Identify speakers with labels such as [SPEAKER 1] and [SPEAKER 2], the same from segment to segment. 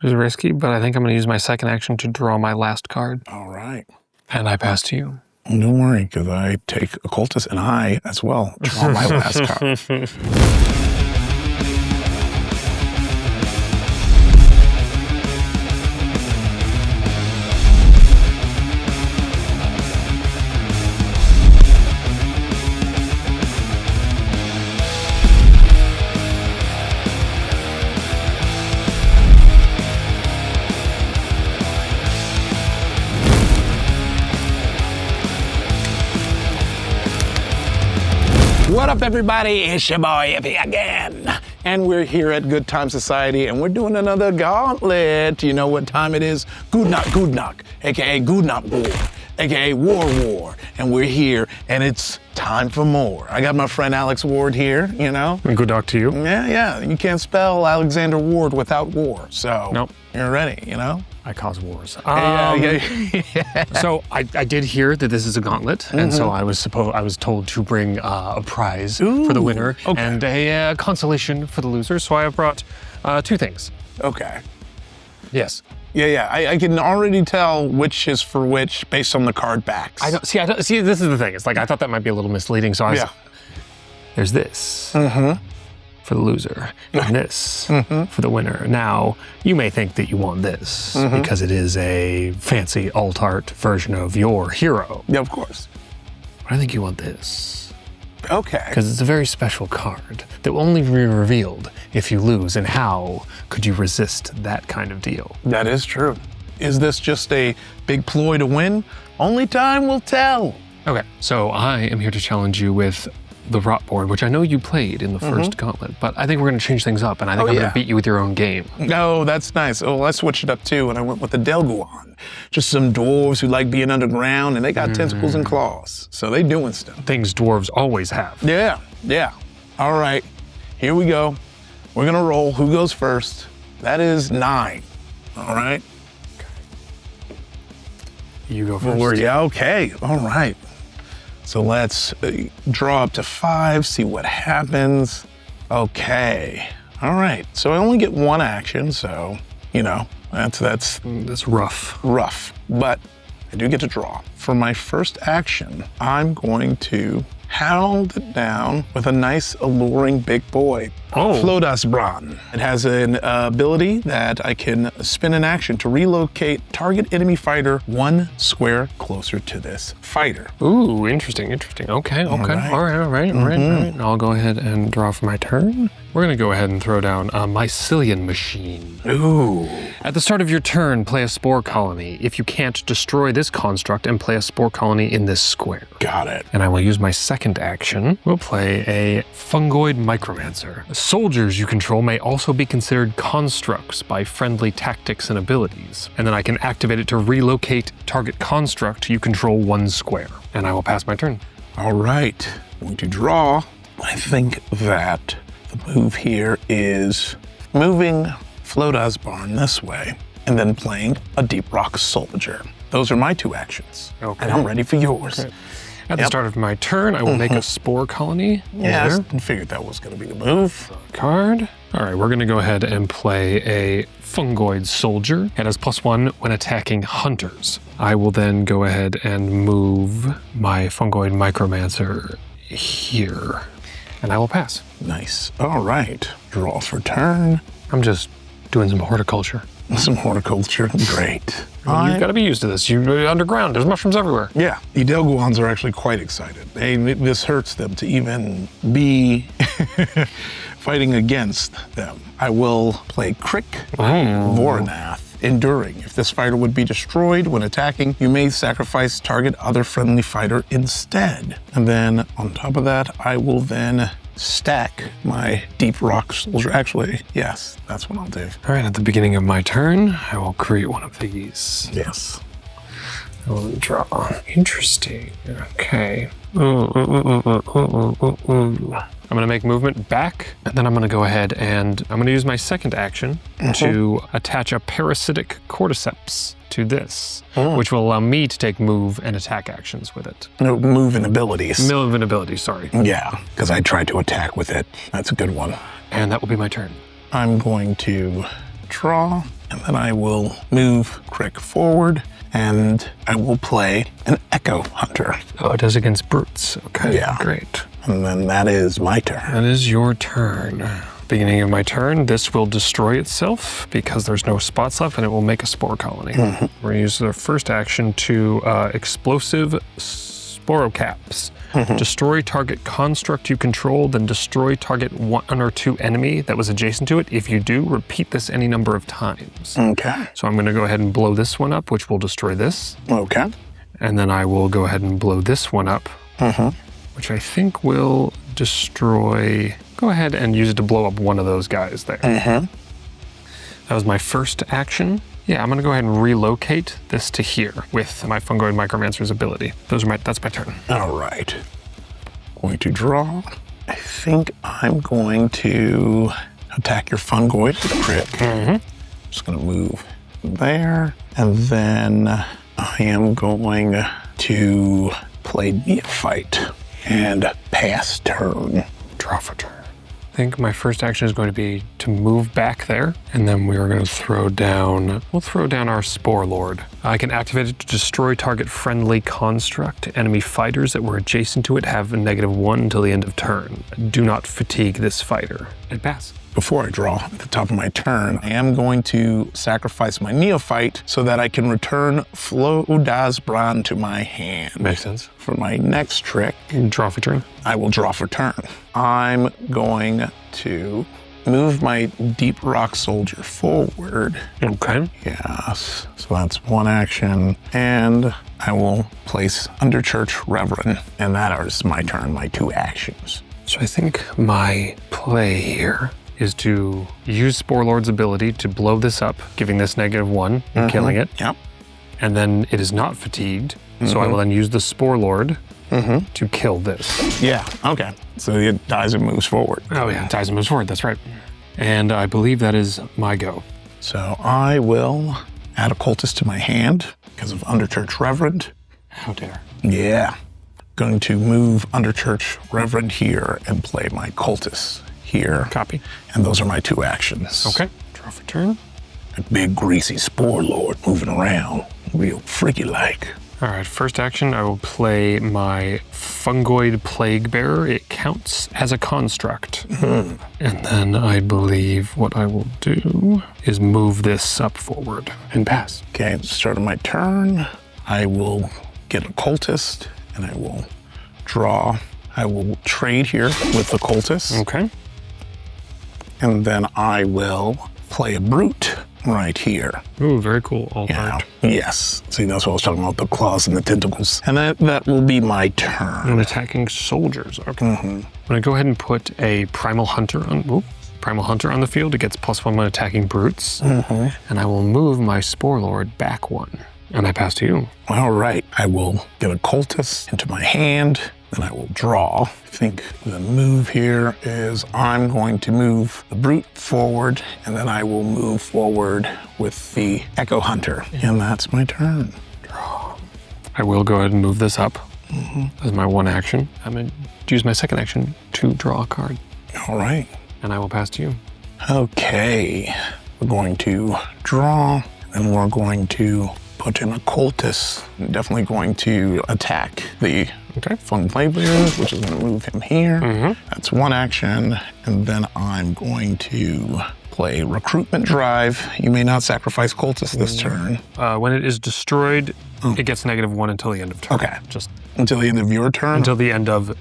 [SPEAKER 1] It was risky, but I think I'm going to use my second action to draw my last card.
[SPEAKER 2] All right.
[SPEAKER 1] And I pass to you.
[SPEAKER 2] Don't worry, because I take Occultist and I, as well, draw my last card. What up, everybody? It's your boy, Ify again. And we're here at Good Time Society, and we're doing another gauntlet. You know what time it is? Gudnak, aka Gudnak War, aka War. And we're here, and it's time for more. I got my friend Alex Ward here, you know?
[SPEAKER 1] Gudnak to you.
[SPEAKER 2] Yeah. You can't spell Alexander Ward without war, so
[SPEAKER 1] nope.
[SPEAKER 2] You're ready, you know?
[SPEAKER 1] I cause wars.
[SPEAKER 2] Yeah.
[SPEAKER 1] So I did hear that this is a gauntlet, and so I was told to bring a prize for the winner and a consolation for the loser. So I have brought two things.
[SPEAKER 2] Okay.
[SPEAKER 1] Yes.
[SPEAKER 2] Yeah. I can already tell which is for which based on the card backs.
[SPEAKER 1] I don't see. This is the thing. It's like I thought that might be a little misleading. So I was. There's this. For the loser, and this for the winner. Now, you may think that you want this because it is a fancy alt art version of your hero.
[SPEAKER 2] Yeah, of course.
[SPEAKER 1] But I think you want this.
[SPEAKER 2] Okay.
[SPEAKER 1] Because it's a very special card that will only be revealed if you lose, and how could you resist that kind of deal?
[SPEAKER 2] That is true. Is this just a big ploy to win? Only time will tell.
[SPEAKER 1] Okay, so I am here to challenge you with the Rot board, which I know you played in the first gauntlet, but I think we're going to change things up, and I think I'm going to beat you with your own game.
[SPEAKER 2] Oh, that's nice. Oh, I switched it up too, and I went with the Delguan. Just some dwarves who like being underground, and they got tentacles and claws, so they doing stuff.
[SPEAKER 1] Things dwarves always have.
[SPEAKER 2] Yeah. All right, here we go. We're going to roll. Who goes first? That is 9. All right.
[SPEAKER 1] You go first.
[SPEAKER 2] Yeah, okay. All right. So let's draw up to 5, see what happens. Okay. All right. So I only get one action, so, you know, that's
[SPEAKER 1] rough.
[SPEAKER 2] But I do get to draw. For my first action, I'm going to hound it down with a nice, alluring big boy. Flodasbran. It has an ability that I can spin an action to relocate target enemy fighter 1 square closer to this fighter.
[SPEAKER 1] Ooh, interesting. Okay. All right. I'll go ahead and draw for my turn. We're gonna go ahead and throw down a mycelium machine.
[SPEAKER 2] Ooh.
[SPEAKER 1] At the start of your turn, play a spore colony. If you can't, destroy this construct and play a spore colony in this square.
[SPEAKER 2] Got it.
[SPEAKER 1] And I will use my second action. We'll play a fungoid micromancer. Soldiers you control may also be considered constructs by friendly tactics and abilities. And then I can activate it to relocate target construct you control 1 square. And I will pass my turn.
[SPEAKER 2] All right. I'm going to draw. I think that the move here is moving Flodasbarn this way and then playing a Deep Rock Soldier. Those are my 2 actions.
[SPEAKER 1] Okay.
[SPEAKER 2] And I'm ready for yours.
[SPEAKER 1] Okay. At the start of my turn, I will make a spore colony.
[SPEAKER 2] Yeah, I figured that was going to be the move.
[SPEAKER 1] Card. All right, we're going to go ahead and play a fungoid soldier. It has +1 when attacking hunters. I will then go ahead and move my fungoid micromancer here, and I will pass.
[SPEAKER 2] Nice. All right. Draw for turn.
[SPEAKER 1] I'm just doing some horticulture.
[SPEAKER 2] Some horticulture. Great.
[SPEAKER 1] You've got to be used to this. You're underground. There's mushrooms everywhere.
[SPEAKER 2] Yeah. The Delguans are actually quite excited. This hurts them to even be fighting against them. I will play Crick Voranath. Enduring. If this fighter would be destroyed when attacking, you may sacrifice target other friendly fighter instead. And then on top of that, I will then stack my Deep Rock Soldier. Actually, yes, that's what I'll do.
[SPEAKER 1] All right, at the beginning of my turn, I will create one of these.
[SPEAKER 2] Yes.
[SPEAKER 1] I will draw. Interesting. Okay. I'm gonna make movement back, and then I'm gonna go ahead and I'm gonna use my second action to attach a parasitic cordyceps to this, which will allow me to take move and attack actions with it.
[SPEAKER 2] No, move and abilities.
[SPEAKER 1] Move and abilities, sorry.
[SPEAKER 2] Yeah, because I tried to attack with it. That's a good one.
[SPEAKER 1] And that will be my turn.
[SPEAKER 2] I'm going to draw, and then I will move Crick forward, and I will play an Echo Hunter.
[SPEAKER 1] Oh, it does against brutes. Okay,
[SPEAKER 2] Yeah.
[SPEAKER 1] great.
[SPEAKER 2] And then that is my turn.
[SPEAKER 1] That is your turn. Beginning of my turn, this will destroy itself because there's no spots left, and it will make a spore colony. We're going to use the first action to explosive sporocaps. Destroy target construct you control, then destroy target 1 or 2 enemy that was adjacent to it. If you do, repeat this any number of times.
[SPEAKER 2] Okay.
[SPEAKER 1] So I'm going to go ahead and blow this one up, which will destroy this.
[SPEAKER 2] Okay.
[SPEAKER 1] And then I will go ahead and blow this one up, which I think will destroy... Go ahead and use it to blow up one of those guys there. That was my first action. Yeah, I'm gonna go ahead and relocate this to here with my Fungoid Micromancer's ability. That's my turn.
[SPEAKER 2] All right. Going to draw. I think I'm going to attack your Fungoid with a Crick. Just gonna move there. And then I am going to play Neophyte and pass turn.
[SPEAKER 1] Draw for turn. I think my first action is going to be to move back there, and then we are going to throw down, we'll throw down our Spore Lord. I can activate it to destroy target friendly construct. Enemy fighters that were adjacent to it have a -1 until the end of turn. Do not fatigue this fighter. And pass.
[SPEAKER 2] Before I draw at the top of my turn, I am going to sacrifice my Neophyte so that I can return Flo Das Bran to my hand.
[SPEAKER 1] Makes sense.
[SPEAKER 2] For my next trick,
[SPEAKER 1] Draw for turn.
[SPEAKER 2] I will draw for turn. I'm going to move my Deep Rock Soldier forward.
[SPEAKER 1] Okay.
[SPEAKER 2] Yes, so that's one action. And I will place Underchurch Reverend, and that is my turn, my 2 actions.
[SPEAKER 1] So I think my play here is to use Spore Lord's ability to blow this up, giving this -1 and killing it.
[SPEAKER 2] Yep.
[SPEAKER 1] And then it is not fatigued, so I will then use the Spore Lord to kill this.
[SPEAKER 2] Yeah, okay. So it dies and moves forward.
[SPEAKER 1] Oh yeah, dies and moves forward, that's right. And I believe that is my go.
[SPEAKER 2] So I will add a cultist to my hand because of Underchurch Reverend.
[SPEAKER 1] How dare.
[SPEAKER 2] Yeah. Going to move Underchurch Reverend here and play my cultist here.
[SPEAKER 1] Copy.
[SPEAKER 2] And those are my 2 actions.
[SPEAKER 1] Okay, draw for turn.
[SPEAKER 2] A big greasy Spore Lord moving around, real freaky-like.
[SPEAKER 1] All right, first action, I will play my Fungoid Plague Bearer. It counts as a construct. And then I believe what I will do is move this up forward and pass.
[SPEAKER 2] Okay, start of my turn, I will get a cultist and I will draw. I will trade here with the cultist.
[SPEAKER 1] Okay.
[SPEAKER 2] And then I will play a brute right here.
[SPEAKER 1] Ooh, very cool. All art.
[SPEAKER 2] Yes. See, that's what I was talking about, the claws and the tentacles. And that will be my turn.
[SPEAKER 1] And attacking soldiers. Okay. I'm gonna go ahead and put a Primal Hunter on the field. It gets +1 when attacking brutes. And I will move my Spore Lord back 1. And I pass to you.
[SPEAKER 2] All right. I will get a cultist into my hand, then I will draw. I think the move here is I'm going to move the brute forward, and then I will move forward with the Echo Hunter. And that's my turn.
[SPEAKER 1] Draw. I will go ahead and move this up as my 1 action. I'm going to use my 2nd action to draw a card.
[SPEAKER 2] All right.
[SPEAKER 1] And I will pass to you.
[SPEAKER 2] Okay. We're going to draw, and we're going to put in a cultist. I'm definitely going to attack the Fung Blade Bearer, which is going to move him here. That's 1 action. And then I'm going to play Recruitment Drive. You may not sacrifice cultists this turn.
[SPEAKER 1] When it is destroyed, it gets -1 until the end of turn.
[SPEAKER 2] Okay.
[SPEAKER 1] Just
[SPEAKER 2] until the end of your turn?
[SPEAKER 1] Until the end of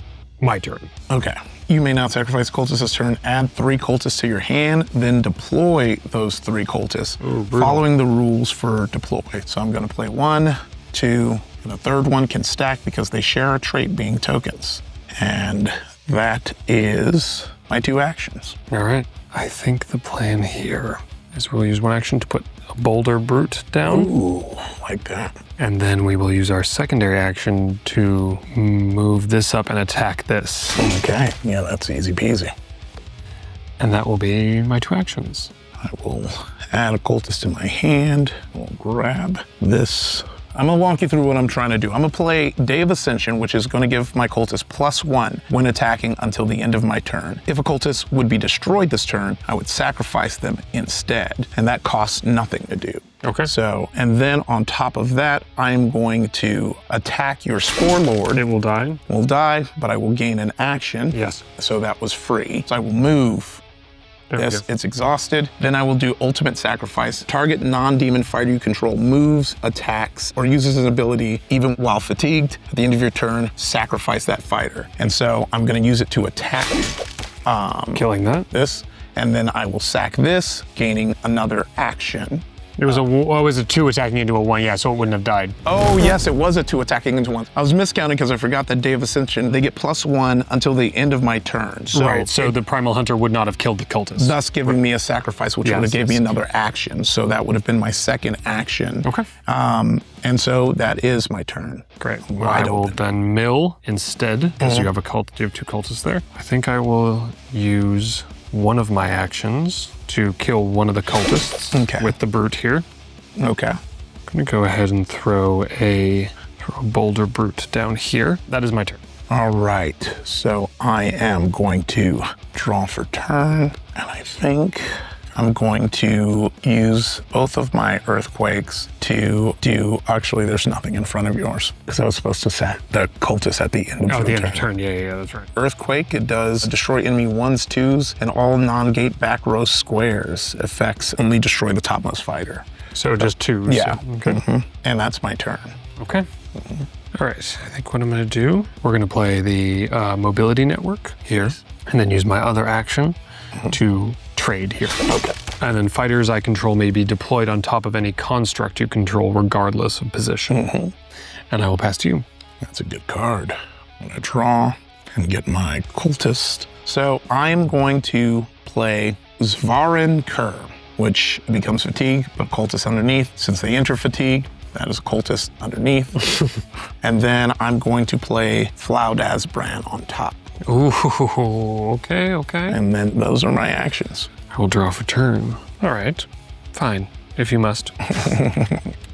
[SPEAKER 1] my turn.
[SPEAKER 2] Okay. You may not sacrifice cultists this turn. Add 3 cultists to your hand, then deploy those 3 cultists, following the rules for deploy. So I'm going to play 1, 2, and the 3rd one can stack because they share a trait being tokens. And that is my 2 actions.
[SPEAKER 1] All right. I think the plan here is we'll use 1 action to put a Boulder Brute down.
[SPEAKER 2] Ooh, like that.
[SPEAKER 1] And then we will use our secondary action to move this up and attack this.
[SPEAKER 2] Okay, yeah, that's easy peasy.
[SPEAKER 1] And that will be my 2 actions.
[SPEAKER 2] I will add a cultist to my hand. We'll grab this I'm gonna walk you through what I'm trying to do. I'm gonna play Day of Ascension, which is gonna give my cultist +1 when attacking until the end of my turn. If a cultist would be destroyed this turn, I would sacrifice them instead, and that costs nothing to do.
[SPEAKER 1] Okay.
[SPEAKER 2] So, and then on top of that, I'm going to attack your Spore Lord.
[SPEAKER 1] It will die.
[SPEAKER 2] Will die, but I will gain an action.
[SPEAKER 1] Yes.
[SPEAKER 2] So that was free. So I will move this, it's exhausted. Then I will do Ultimate Sacrifice. Target non-demon fighter you control moves, attacks, or uses an ability even while fatigued. At the end of your turn, sacrifice that fighter. And so I'm gonna use it to attack
[SPEAKER 1] Killing that.
[SPEAKER 2] this, and then I will sack this, gaining another action.
[SPEAKER 1] It was a 2 attacking into a 1, yeah, so it wouldn't have died.
[SPEAKER 2] Oh yes, it was a 2 attacking into 1. I was miscounting because I forgot that Day of Ascension, they get +1 until the end of my turn. So
[SPEAKER 1] right, so the Primal Hunter would not have killed the cultist.
[SPEAKER 2] thus giving me a sacrifice, which would have gave me another action. So that would have been my second action.
[SPEAKER 1] Okay.
[SPEAKER 2] And so that is my turn.
[SPEAKER 1] Great. I will then mill instead, because you have you have 2 cultists there. I think I will use one of my actions to kill one of the cultists with the brute here.
[SPEAKER 2] Okay.
[SPEAKER 1] I'm gonna go ahead and throw a boulder brute down here. That is my turn.
[SPEAKER 2] All right, so I am going to draw for turn, and I think I'm going to use both of my earthquakes to do, actually there's nothing in front of yours, because I was supposed to set the cultist at the end of
[SPEAKER 1] Oh,
[SPEAKER 2] your
[SPEAKER 1] the end
[SPEAKER 2] turn.
[SPEAKER 1] of turn, yeah, that's right.
[SPEAKER 2] Earthquake, it does destroy enemy 1s, 2s, and all non-gate back row squares. Effects only destroy the topmost fighter.
[SPEAKER 1] So just 2s.
[SPEAKER 2] Yeah.
[SPEAKER 1] So, okay.
[SPEAKER 2] And that's my turn.
[SPEAKER 1] Okay. All right, I think what I'm gonna do, we're gonna play the mobility network here, and then use my other action to trade here.
[SPEAKER 2] Okay.
[SPEAKER 1] And then fighters I control may be deployed on top of any construct you control regardless of position. And I will pass to you.
[SPEAKER 2] That's a good card. I'm gonna draw and get my cultist. So I'm going to play Svarin Kerr, which becomes fatigue, but cultist underneath. Since they enter fatigue, that is a cultist underneath. And then I'm going to play Flaudazbran on top.
[SPEAKER 1] Ooh, okay.
[SPEAKER 2] And then those are my actions.
[SPEAKER 1] I will draw for turn. All right, fine, if you must.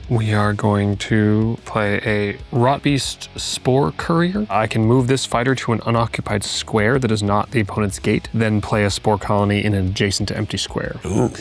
[SPEAKER 1] We are going to play a Rotbeast Spore Courier. I can move this fighter to an unoccupied square that is not the opponent's gate, then play a Spore Colony in an adjacent to empty square.
[SPEAKER 2] Ooh.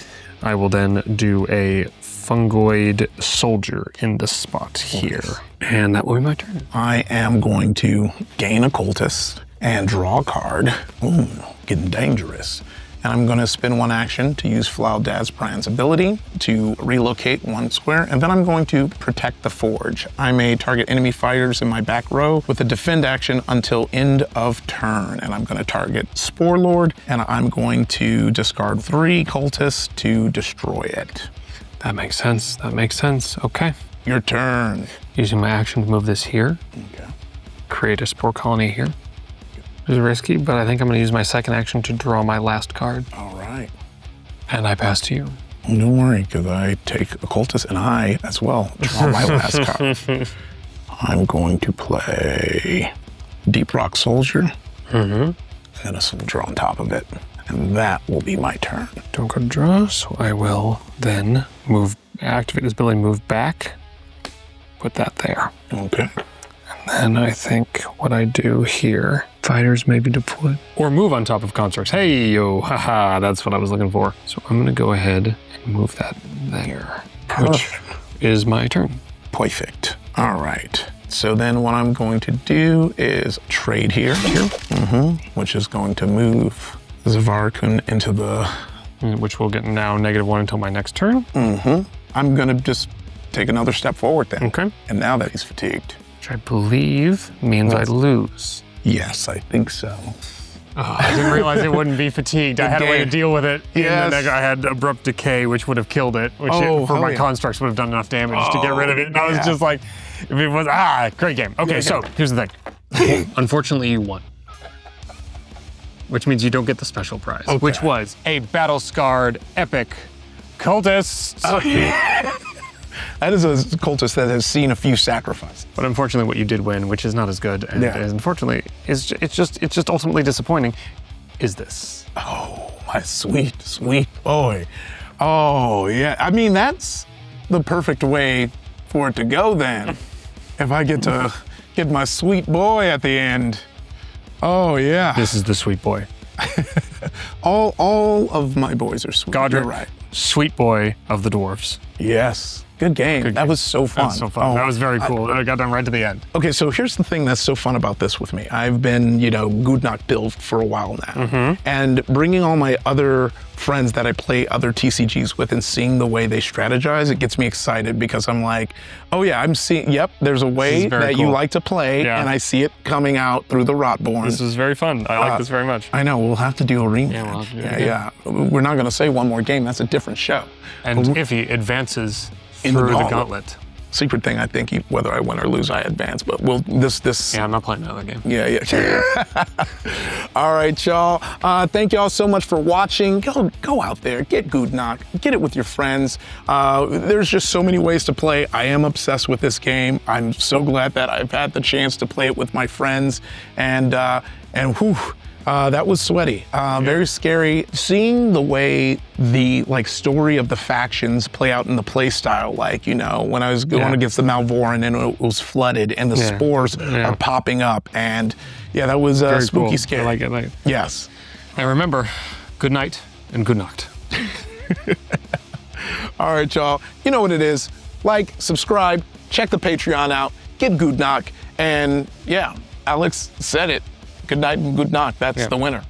[SPEAKER 1] I will then do a Fungoid Soldier in the spot here. And that will be my turn.
[SPEAKER 2] I am going to gain a cultist and draw a card. Ooh, getting dangerous. And I'm going to spend 1 action to use Flaudazbran's ability to relocate 1 square, and then I'm going to protect the forge. I may target enemy fighters in my back row with a defend action until end of turn, and I'm going to target Spore Lord, and I'm going to discard 3 cultists to destroy it.
[SPEAKER 1] That makes sense. Okay.
[SPEAKER 2] Your turn.
[SPEAKER 1] Using my action to move this here.
[SPEAKER 2] Okay.
[SPEAKER 1] Create a Spore Colony here. It's risky, but I think I'm going to use my second action to draw my last card.
[SPEAKER 2] All right.
[SPEAKER 1] And I pass to you.
[SPEAKER 2] Don't worry, because I take a cultist and I, as well, draw my last card. I'm going to play Deep Rock Soldier. And a soldier on top of it. And that will be my turn.
[SPEAKER 1] Don't go to draw, so I will then activate this ability, move back, put that there.
[SPEAKER 2] Okay.
[SPEAKER 1] And then I think what I do here, fighters may be deployed. Or move on top of constructs. Hey, yo, haha, that's what I was looking for. So I'm gonna go ahead and move that there, which is my turn.
[SPEAKER 2] Perfect. All right. So then what I'm going to do is trade here, which is going to move Zavarkun into the...
[SPEAKER 1] Which will get now -1 until my next turn.
[SPEAKER 2] I'm gonna just take another step forward then.
[SPEAKER 1] Okay.
[SPEAKER 2] And now that he's fatigued.
[SPEAKER 1] Which I believe means I lose.
[SPEAKER 2] Yes, I think so.
[SPEAKER 1] Oh, I didn't realize it wouldn't be fatigued. I had a way to deal with it.
[SPEAKER 2] Yes.
[SPEAKER 1] And then I had Abrupt Decay, which would have killed it, which for my constructs would have done enough damage to get rid of it. And I was just like, if it was, great game. Okay, so here's the thing. Unfortunately, you won. Which means you don't get the special prize, which was a battle-scarred epic cultist.
[SPEAKER 2] That is a cultist that has seen a few sacrifices.
[SPEAKER 1] But unfortunately, what you did win, which is not as good, and is unfortunately, it's just ultimately disappointing, is this.
[SPEAKER 2] Oh, my sweet, sweet boy. Oh, yeah. I mean, that's the perfect way for it to go then. If I get to get my sweet boy at the end. Oh, yeah.
[SPEAKER 1] This is the sweet boy.
[SPEAKER 2] all of my boys are sweet.
[SPEAKER 1] Godric,
[SPEAKER 2] You're right.
[SPEAKER 1] sweet boy of the dwarves.
[SPEAKER 2] Yes. Good game. That was so fun.
[SPEAKER 1] That's so fun. That was very cool. I got done right to the end.
[SPEAKER 2] Okay, so here's the thing that's so fun about this with me. I've been, Gudnak build for a while now. And bringing all my other friends that I play other TCGs with and seeing the way they strategize, it gets me excited because I'm like, oh yeah, I'm seeing, yep, there's a way that you like to play and I see it coming out through the Rotborn.
[SPEAKER 1] This is very fun. I like this very much.
[SPEAKER 2] I know, we'll have to do a rematch.
[SPEAKER 1] Yeah, we'll have to do it again.
[SPEAKER 2] Yeah. We're not gonna say one more game, that's a different show.
[SPEAKER 1] And Ify advances through the gauntlet.
[SPEAKER 2] Secret thing, I think, whether I win or lose, I advance. But this.
[SPEAKER 1] Yeah, I'm not playing another game.
[SPEAKER 2] Yeah. All right, y'all. Thank y'all so much for watching. Go out there, get Gudnak, get it with your friends. There's just so many ways to play. I am obsessed with this game. I'm so glad that I've had the chance to play it with my friends, and whew. That was sweaty, very scary. Seeing the way the story of the factions play out in the play style, when I was going against the Malvoran and it was flooded and the spores are popping up, and that was spooky,
[SPEAKER 1] cool.
[SPEAKER 2] scary.
[SPEAKER 1] I like it.
[SPEAKER 2] Yes.
[SPEAKER 1] And remember, good night and good nacht.
[SPEAKER 2] All right, y'all. You know what it is. Like, subscribe, check the Patreon out, get Gudnak, and Alex said it. Good night and good knock. That's the winner.